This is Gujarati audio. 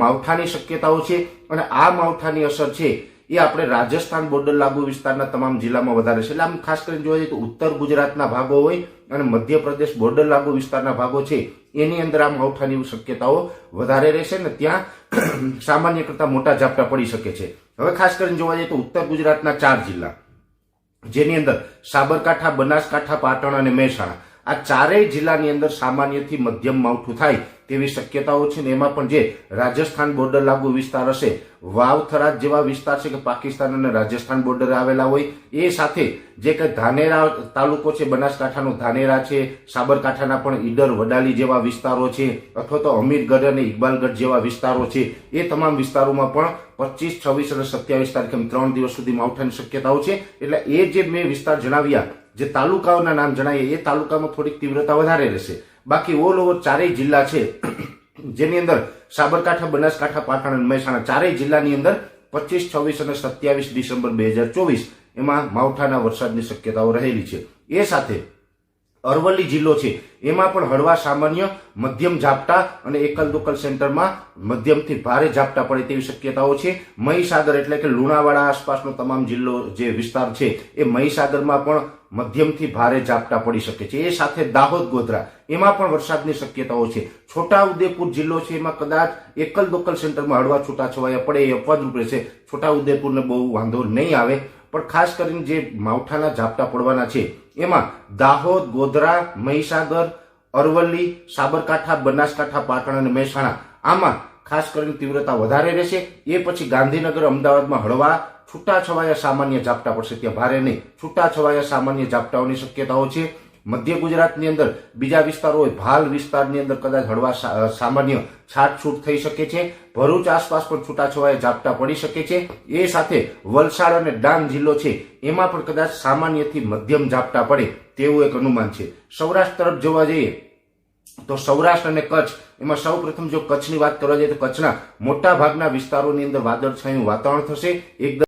માવઠાની શક્યતાઓ છે અને આ માવઠાની અસર છે એ આપણે રાજસ્થાન બોર્ડર લાગુ વિસ્તારના તમામ જિલ્લામાં વધારે છે. એટલે આમ ખાસ કરીને જોવા જઈએ તો ઉત્તર ગુજરાતના ભાગો હોય અને મધ્યપ્રદેશ બોર્ડર લાગુ વિસ્તારના ભાગો છે એની અંદર આ માવઠાની શક્યતાઓ વધારે રહેશે ને ત્યાં સામાન્ય કરતા મોટા ઝાપટા પડી શકે છે. હવે ખાસ કરીને જોવા જઈએ તો ઉત્તર ગુજરાતના 4 જિલ્લા જેની અંદર સાબરકાંઠા, બનાસકાંઠા, પાટણ અને મહેસાણા આ ચારેય જિલ્લાની અંદર સામાન્યથી મધ્યમ માવઠું થાય તેવી શક્યતાઓ છે. ને એમાં પણ જે રાજસ્થાન બોર્ડર લાગુ વિસ્તાર હશે, વાવ થરાદ જેવા વિસ્તાર છે કે પાકિસ્તાન અને રાજસ્થાન બોર્ડરે આવેલા હોય, એ સાથે જે કે ધાનેરા તાલુકો છે, બનાસકાંઠાનો ધાનેરા છે, સાબરકાંઠાના પણ ઈડર, વડાલી જેવા વિસ્તારો છે, અથવા તો અમીરગઢ અને ઇકબાલગઢ જેવા વિસ્તારો છે, એ તમામ વિસ્તારોમાં પણ 25, 26 અને 27 તારીખે 3 દિવસ સુધી માવઠાની શક્યતાઓ છે. એટલે એ જે મેં વિસ્તાર જણાવ્યા, જે તાલુકાઓના નામ જણાવીએ, એ તાલુકામાં થોડીક તીવ્રતા વધારે રહેશે. બાકી ઓલ ઓવર ચારેય જિલ્લા છે જેની અંદર સાબરકાંઠા, બનાસકાંઠા, પાટણ અને મહેસાણા ચારેય જિલ્લાની અંદર 25, 26 અને 27 ડિસેમ્બર 2024 એમાં માવઠાના વરસાદની શક્યતાઓ રહેલી છે. એ સાથે અરવલ્લી જિલ્લો છે એમાં પણ હળવા સામાન્ય મધ્યમ ઝાપટા અને એકલ દોકલ સેન્ટરમાં મધ્યમથી ભારે ઝાપટા પડે તેવી શક્યતાઓ છે. મહીસાગર એટલે કે લુણાવાડા આસપાસનો તમામ જિલ્લો જે વિસ્તાર છે એ મહીસાગરમાં પણ મધ્યમથી ભારે ઝાપટા પડી શકે છે. એ સાથે દાહોદ, ગોધરા એમાં પણ વરસાદની શક્યતાઓ છે. છોટાઉદેપુર જિલ્લો છે એમાં કદાચ એકલ દોકલ સેન્ટરમાં હળવા છૂટાછવાયા પડે એ અપવાદરૂપ રહેશે. છોટાઉદેપુરને બહુ વાંધો નહીં આવે, પણ ખાસ કરીને જે માવઠાના ઝાપટા પડવાના છે એમાં દાહોદ, ગોધરા, મહીસાગર, અરવલ્લી, સાબરકાંઠા, બનાસકાંઠા, પાટણ અને મહેસાણા આમાં ખાસ કરીને તીવ્રતા વધારે રહેશે. એ પછી ગાંધીનગર, અમદાવાદમાં હળવા છૂટાછવાયા સામાન્ય ઝાપટા પડશે, ત્યાં ભારે નહીં, છૂટાછવાયા સામાન્ય ઝાપટાઓની શક્યતાઓ છે. મધ્ય ગુજરાતની અંદર બીજા વિસ્તારો હોય, ભાલ વિસ્તારની અંદર કદાચ હળવા સામાન્ય છાટછૂટ થઈ શકે છે. ભરૂચ આસપાસ પણ છૂટાછવાયા ઝાપટા પડી શકે છે. એ સાથે વલસાડ અને ડાંગ જિલ્લો છે એમાં પણ કદાચ સામાન્યથી મધ્યમ ઝાપટા પડે તેવું એક અનુમાન છે. સૌરાષ્ટ્ર તરફ જોવા જઈએ તો સૌરાષ્ટ્ર અને કચ્છ એમાં સૌ પ્રથમ જો કચ્છની વાત કરવા જઈએ તો કચ્છના મોટા ભાગના વિસ્તારોની અંદર વાદળછાયું વાતાવરણ થશે. એકદમ